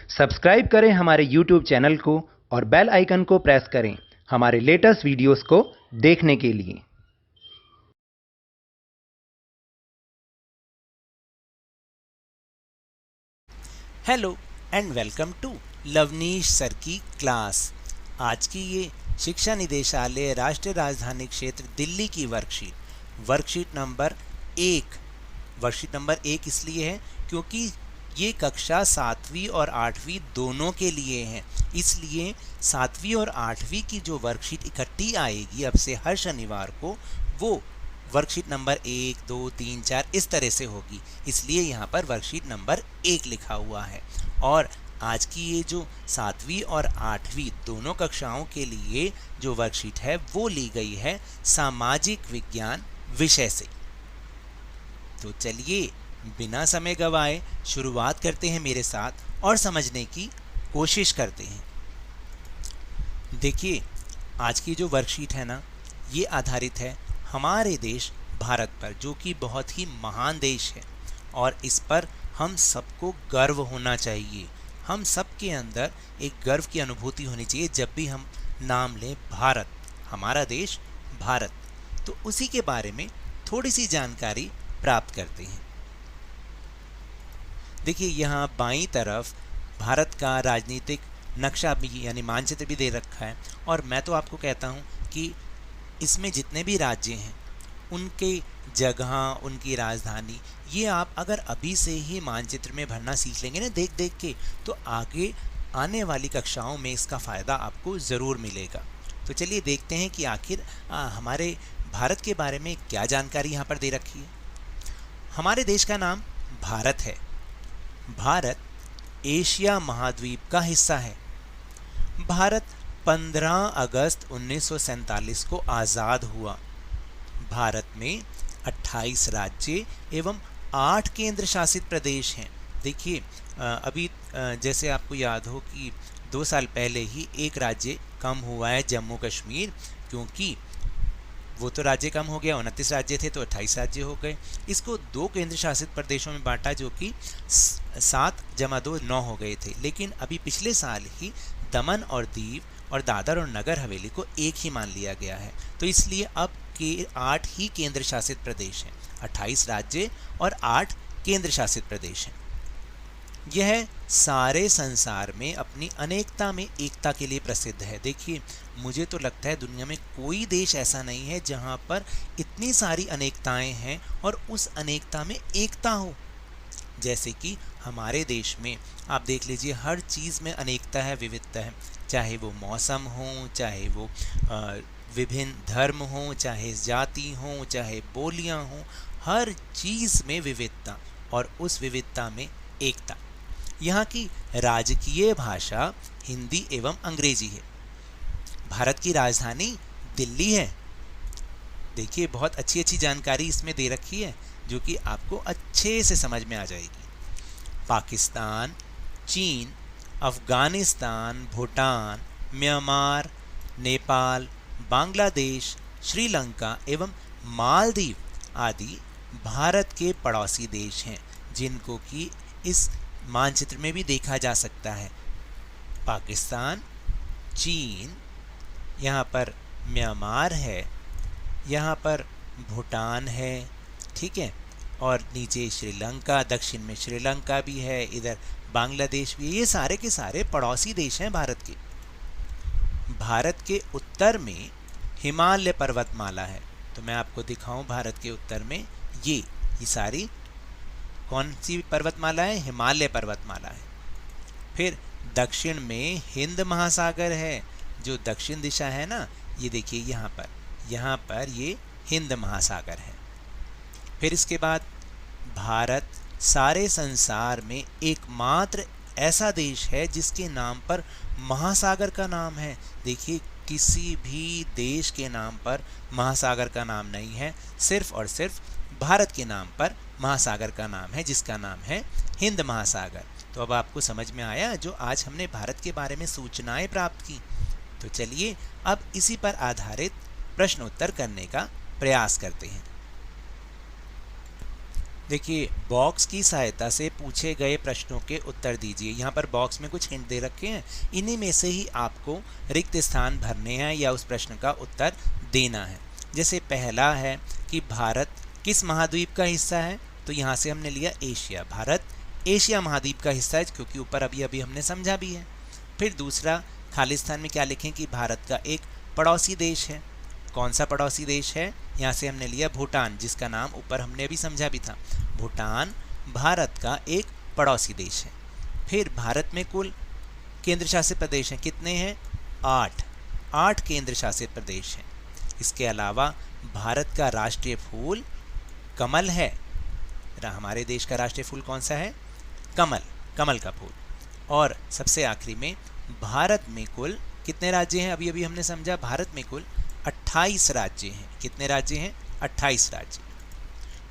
Subscribe करें हमारे YouTube channel को और बेल आइकन को प्रेस करें हमारे लेटेस्ट वीडियोस को देखने के लिए। Hello and welcome to Lavneesh sir की क्लास। आज की ये शिक्षा निदेशालय राष्ट्रीय राजधानी क्षेत्र दिल्ली की वर्कशीट नंबर 1। वर्कशीट नंबर 1 इसलिए है क्योंकि ये कक्षा 7वीं और 8वीं दोनों के लिए है, इसलिए 7वीं और 8वीं की जो वर्कशीट इकट्ठी आएगी अब से हर शनिवार को, वो वर्कशीट नंबर 1, 2, 3, 4 इस तरह से होगी, इसलिए यहाँ पर वर्कशीट नंबर 1 लिखा हुआ है। और आज की ये जो 7वीं और 8वीं दोनों कक्षाओं के लिए जो वर्कशीट है वो ली गई है सामाजिक विज्ञान विषय से। तो चलिए बिना समय गवाए शुरुआत करते हैं मेरे साथ और समझने की कोशिश करते हैं। देखिए, आज की जो वर्कशीट है ना, ये आधारित है हमारे देश भारत पर, जो कि बहुत ही महान देश है और इस पर हम सबको गर्व होना चाहिए। हम सबके अंदर एक गर्व की अनुभूति होनी चाहिए जब भी हम नाम लें भारत, हमारा देश भारत। तो उसी के बारे में थोड़ी सी जानकारी प्राप्त करते हैं। देखिए, यहाँ बाईं तरफ भारत का राजनीतिक नक्शा भी यानी मानचित्र भी दे रखा है और मैं तो आपको कहता हूँ कि इसमें जितने भी राज्य हैं उनके जगह, उनकी राजधानी, ये आप अगर अभी से ही मानचित्र में भरना सीख लेंगे ना देख देख के, तो आगे आने वाली कक्षाओं में इसका फ़ायदा आपको ज़रूर मिलेगा। तो चलिए देखते हैं कि आखिर हमारे भारत के बारे में क्या जानकारी यहाँ पर दे रखी है। हमारे देश का नाम भारत है। भारत एशिया महाद्वीप का हिस्सा है। भारत 15 अगस्त 1947 को आज़ाद हुआ। भारत में 28 राज्य एवं 8 केंद्र शासित प्रदेश हैं। देखिए, अभी जैसे आपको याद हो कि 2 साल पहले ही एक राज्य कम हुआ है, जम्मू कश्मीर, क्योंकि वो तो राज्य कम हो गया, 29 राज्य थे तो 28 राज्य हो गए। इसको 2 केंद्र शासित प्रदेशों में बांटा, जो कि 7 + 2 9 हो गए थे। लेकिन अभी पिछले साल ही दमन और दीव और दादर और नगर हवेली को एक ही मान लिया गया है। तो इसलिए अब के 8 ही केंद्र शासित प्रदेश हैं, 28 राज्य और 8 केंद्र शासित प्रदेश हैं। यह सारे संसार में अपनी अनेकता में एकता के लिए प्रसिद्ध है। देखिए, मुझे तो लगता है दुनिया में कोई देश ऐसा नहीं है जहाँ पर इतनी सारी अनेकताएं हैं और उस अनेकता में एकता हो। जैसे कि हमारे देश में आप देख लीजिए, हर चीज़ में अनेकता है, विविधता है, चाहे वो मौसम हो, चाहे वो विभिन्न धर्म हो, चाहे जाति हो, चाहे बोलियां हो, हर चीज़ में विविधता और उस विविधता में एकता। यहाँ की राजकीय भाषा हिंदी एवं अंग्रेजी है। भारत की राजधानी दिल्ली है। देखिए, बहुत अच्छी अच्छी जानकारी इसमें दे रखी है जो कि आपको अच्छे से समझ में आ जाएगी। पाकिस्तान, चीन, अफ़गानिस्तान, भूटान, म्यांमार, नेपाल, बांग्लादेश, श्रीलंका एवं मालदीव आदि भारत के पड़ोसी देश हैं, जिनको कि इस मानचित्र में भी देखा जा सकता है। पाकिस्तान, चीन, यहाँ पर म्यांमार है, यहाँ पर भूटान है, ठीक है, और नीचे श्रीलंका, दक्षिण में श्रीलंका भी है, इधर बांग्लादेश भी है। ये सारे के सारे पड़ोसी देश हैं भारत के। भारत के उत्तर में हिमालय पर्वतमाला है। तो मैं आपको दिखाऊं, भारत के उत्तर में ये सारी कौन सी पर्वतमाला है? हिमालय पर्वतमाला है। फिर दक्षिण में हिंद महासागर है, जो दक्षिण दिशा है ना, ये देखिए यहाँ पर ये हिंद महासागर है। फिर इसके बाद भारत सारे संसार में एकमात्र ऐसा देश है जिसके नाम पर महासागर का नाम है। देखिए, किसी भी देश के नाम पर महासागर का नाम नहीं है, सिर्फ और सिर्फ भारत के नाम पर महासागर का नाम है, जिसका नाम है हिंद महासागर। तो अब आपको समझ में आया जो आज हमने भारत के बारे में सूचनाएं प्राप्त की। तो चलिए अब इसी पर आधारित प्रश्न उत्तर करने का प्रयास करते हैं। देखिए, बॉक्स की सहायता से पूछे गए प्रश्नों के उत्तर दीजिए। यहाँ पर बॉक्स में कुछ हिंट दे रखे हैं, इन्हीं में से ही आपको रिक्त स्थान भरने हैं या उस प्रश्न का उत्तर देना है। जैसे पहला है कि भारत किस महाद्वीप का हिस्सा है, तो यहाँ से हमने लिया एशिया। भारत एशिया महाद्वीप का हिस्सा है, क्योंकि ऊपर अभी अभी हमने समझा भी है। फिर दूसरा, खाली स्थान में क्या लिखें कि भारत का एक पड़ोसी देश है। कौन सा पड़ोसी देश है, यहाँ से हमने लिया भूटान, जिसका नाम ऊपर हमने अभी समझा भी था। भूटान भारत का एक पड़ोसी देश है। फिर भारत में कुल केंद्र शासित प्रदेश हैं, कितने हैं? 8 केंद्र शासित प्रदेश हैं। इसके अलावा भारत का राष्ट्रीय फूल कमल है। हमारे देश का राष्ट्रीय फूल कौन सा है? कमल का फूल। और सबसे आखिरी में, भारत में कुल कितने राज्य हैं? अभी अभी हमने समझा, भारत में कुल 28 राज्य हैं। कितने राज्य हैं? 28 राज्य।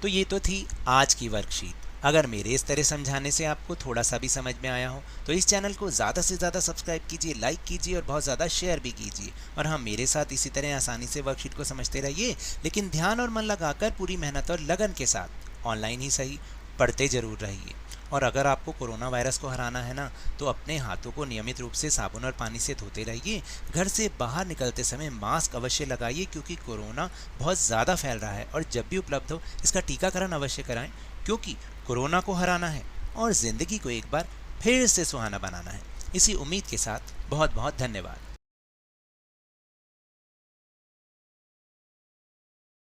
तो ये तो थी आज की वर्कशीट। अगर मेरे इस तरह समझाने से आपको थोड़ा सा भी समझ में आया हो तो इस चैनल को ज़्यादा से ज़्यादा सब्सक्राइब कीजिए, लाइक कीजिए और बहुत ज़्यादा शेयर भी कीजिए। और हाँ, मेरे साथ इसी तरह आसानी से वर्कशीट को समझते रहिए, लेकिन ध्यान और मन लगाकर पूरी मेहनत और लगन के साथ ऑनलाइन ही सही पढ़ते ज़रूर रहिए। और अगर आपको कोरोना वायरस को हराना है ना, तो अपने हाथों को नियमित रूप से साबुन और पानी से धोते रहिए। घर से बाहर निकलते समय मास्क अवश्य लगाइए, क्योंकि कोरोना बहुत ज़्यादा फैल रहा है। और जब भी उपलब्ध हो इसका टीकाकरण अवश्य कराएं, क्योंकि कोरोना को हराना है और ज़िंदगी को एक बार फिर से सुहाना बनाना है। इसी उम्मीद के साथ बहुत बहुत धन्यवाद।